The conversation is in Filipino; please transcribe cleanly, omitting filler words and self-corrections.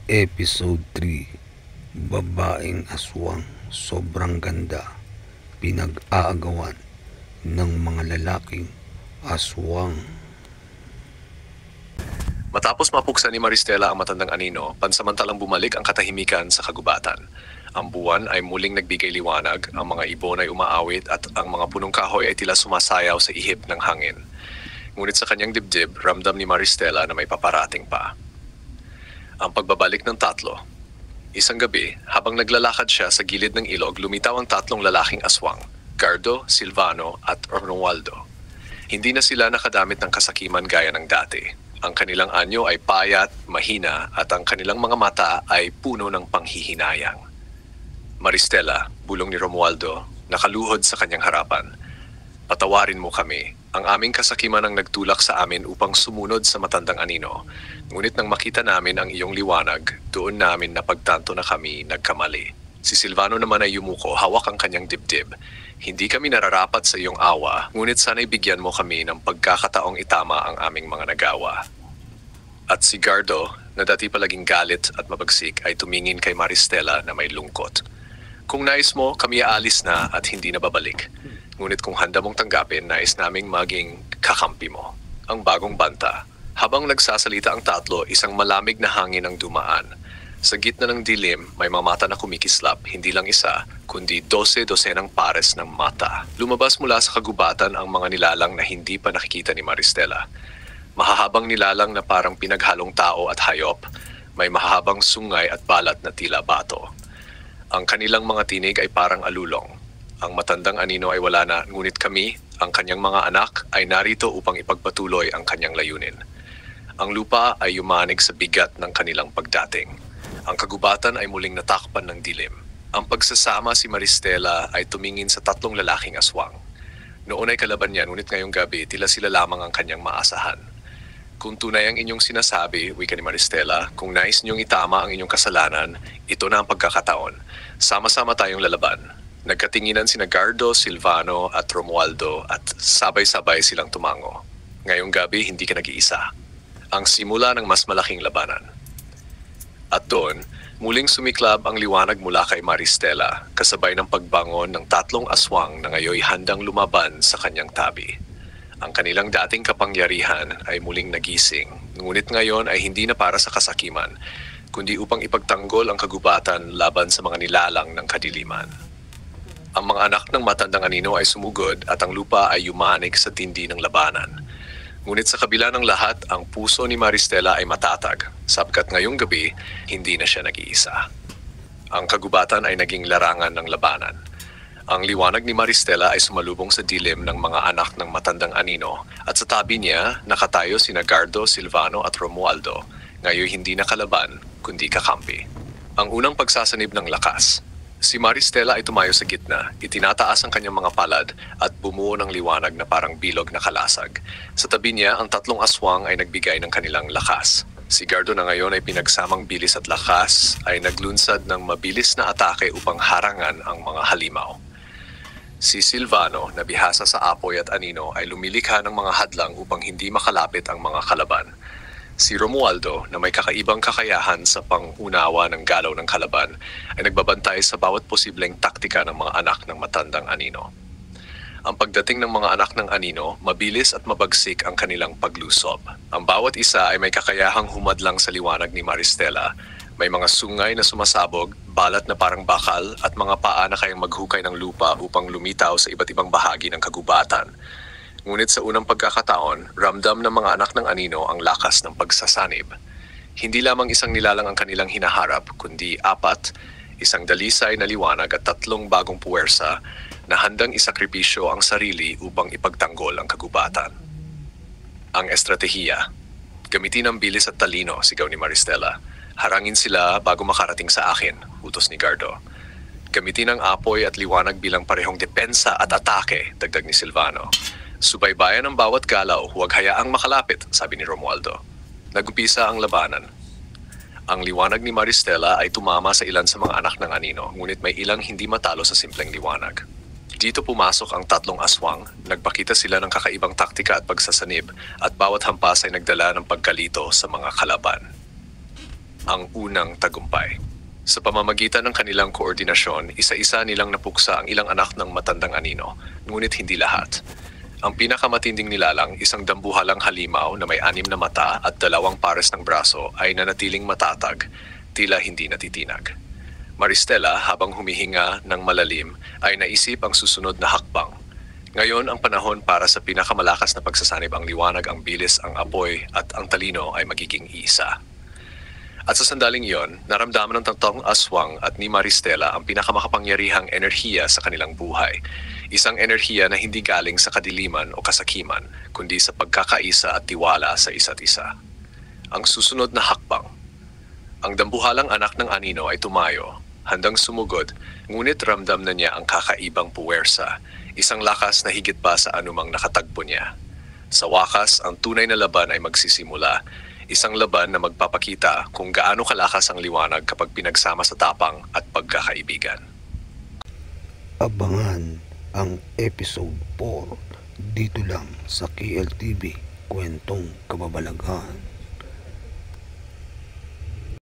Episode 3. Babaeng aswang, sobrang ganda, pinag-aagawan ng mga lalaking aswang. Matapos mapuksa ni Maristela ang matandang anino, pansamantalang bumalik ang katahimikan sa kagubatan. Ang buwan ay muling nagbigay liwanag, ang mga ibon ay umaawit at ang mga punong kahoy ay tila sumasayaw sa ihip ng hangin. Ngunit sa kanyang dibdib, ramdam ni Maristela na may paparating pa. Ang pagbabalik ng tatlo. Isang gabi, habang naglalakad siya sa gilid ng ilog, lumitaw ang tatlong lalaking aswang, Gardo, Silvano at Romualdo. Hindi na sila nakadamit ng kasakiman gaya ng dati. Ang kanilang anyo ay payat, mahina at ang kanilang mga mata ay puno ng panghihinayang. Maristela, bulong ni Romualdo, nakaluhod sa kanyang harapan. Patawarin mo kami. Ang aming kasakiman ang nagtulak sa amin upang sumunod sa matandang anino. Ngunit nang makita namin ang iyong liwanag, doon namin napagtanto na kami nagkamali. Si Silvano naman ay yumuko, hawak ang kanyang dibdib. Hindi kami nararapat sa iyong awa, ngunit sana'y bigyan mo kami ng pagkakataong itama ang aming mga nagawa. At si Gardo, na dati palaging galit at mabagsik, ay tumingin kay Maristela na may lungkot. Kung nais mo, kami aalis na at hindi na babalik. Ngunit kung handa mong tanggapin, nais naming maging kakampi mo. Ang bagong banta. Habang nagsasalita ang tatlo, isang malamig na hangin ang dumaan. Sa gitna ng dilim, may mga mata na kumikislap, hindi lang isa, kundi 12 dosenang pares ng mata. Lumabas mula sa kagubatan ang mga nilalang na hindi pa nakikita ni Maristela. Mahahabang nilalang na parang pinaghalong tao at hayop, may mahahabang sungay at balat na tila bato. Ang kanilang mga tinig ay parang alulong. Ang matandang anino ay wala na, ngunit kami, ang kanyang mga anak, ay narito upang ipagpatuloy ang kanyang layunin. Ang lupa ay yumanig sa bigat ng kanilang pagdating. Ang kagubatan ay muling natakpan ng dilim. Ang pagsasama si Maristela ay tumingin sa tatlong lalaking aswang. Noon ay kalaban niya, ngunit ngayong gabi, tila sila lamang ang kanyang maasahan. Kung tunay ang inyong sinasabi, wika ni Maristela, kung nais niyong itama ang inyong kasalanan, ito na ang pagkakataon. Sama-sama tayong lalaban. Nagkatinginan sina Gardo, Silvano at Romualdo at sabay-sabay silang tumango. Ngayong gabi, hindi ka nag-iisa. Ang simula ng mas malaking labanan. At doon, muling sumiklab ang liwanag mula kay Maristela, kasabay ng pagbangon ng tatlong aswang na ngayoy handang lumaban sa kanyang tabi. Ang kanilang dating kapangyarihan ay muling nagising, ngunit ngayon ay hindi na para sa kasakiman, kundi upang ipagtanggol ang kagubatan laban sa mga nilalang ng kadiliman. Ang mga anak ng matandang anino ay sumugod at ang lupa ay yumanig sa tindi ng labanan. Ngunit sa kabila ng lahat, ang puso ni Maristela ay matatag, sapagkat ngayong gabi, hindi na siya nag-iisa. Ang kagubatan ay naging larangan ng labanan. Ang liwanag ni Maristela ay sumalubong sa dilim ng mga anak ng matandang anino at sa tabi niya, nakatayo sina Gardo, Silvano at Romualdo, ngayon hindi na kalaban, kundi kakampi. Ang unang pagsasanib ng lakas. Si Maristela ay tumayo sa gitna, itinataas ang kanyang mga palad at bumuo ng liwanag na parang bilog na kalasag. Sa tabi niya, ang tatlong aswang ay nagbigay ng kanilang lakas. Si Gardo na ngayon ay pinagsamang bilis at lakas ay naglunsad ng mabilis na atake upang harangan ang mga halimaw. Si Silvano, na bihasa sa apoy at anino, ay lumilikha ng mga hadlang upang hindi makalapit ang mga kalaban. Si Romualdo, na may kakaibang kakayahan sa pangunawa ng galaw ng kalaban, ay nagbabantay sa bawat posibleng taktika ng mga anak ng matandang anino. Ang pagdating ng mga anak ng anino, mabilis at mabagsik ang kanilang paglusob. Ang bawat isa ay may kakayahang humadlang sa liwanag ni Maristela. May mga sungay na sumasabog, balat na parang bakal, at mga paa na kayang maghukay ng lupa upang lumitaw sa iba't ibang bahagi ng kagubatan. Ngunit sa unang pagkakataon, ramdam ng mga anak ng anino ang lakas ng pagsasanib. Hindi lamang isang nilalang ang kanilang hinaharap, kundi 4, isang dalisay na liwanag at 3 bagong puwersa na handang isakripisyo ang sarili upang ipagtanggol ang kagubatan. Ang estratehiya. Gamitin ang bilis at talino, sigaw ni Maristela. Harangin sila bago makarating sa akin, utos ni Gardo. Gamitin ang apoy at liwanag bilang parehong depensa at atake, dagdag ni Silvano. Subaybayan ang bawat galaw, huwag hayaang makalapit, sabi ni Romualdo. Nagumpisa ang labanan. Ang liwanag ni Maristela ay tumama sa ilan sa mga anak ng anino, ngunit may ilang hindi matalo sa simpleng liwanag. Dito pumasok ang tatlong aswang, nagpakita sila ng kakaibang taktika at pagsasanib, at bawat hampas ay nagdala ng pagkalito sa mga kalaban. ang unang tagumpay. Sa pamamagitan ng kanilang koordinasyon, isa-isa nilang napuksa ang ilang anak ng matandang anino, ngunit hindi lahat. Ang pinakamatinding nilalang, isang dambuhalang halimaw na may 6 na mata at 2 pares ng braso ay nanatiling matatag, tila hindi natitinag. Maristela, habang humihinga ng malalim, ay naisip ang susunod na hakbang. Ngayon ang panahon para sa pinakamalakas na pagsasanib ang liwanag, ang bilis, ang apoy at ang talino ay magiging isa. At sa sandaling iyon, naramdaman ng tatlong aswang at ni Maristela ang pinakamakapangyarihang enerhiya sa kanilang buhay. Isang enerhiya na hindi galing sa kadiliman o kasakiman, kundi sa pagkakaisa at tiwala sa isa't isa. Ang susunod na hakbang. Ang dambuhalang anak ng anino ay tumayo, handang sumugod, ngunit ramdam na niya ang kakaibang puwersa, isang lakas na higit pa sa anumang nakatagpo niya. Sa wakas, ang tunay na laban ay magsisimula, isang laban na magpapakita kung gaano kalakas ang liwanag kapag pinagsama sa tapang at pagkakaibigan. Abangan ang episode 4 dito lang sa KLTV Kwentong Kababalaghan.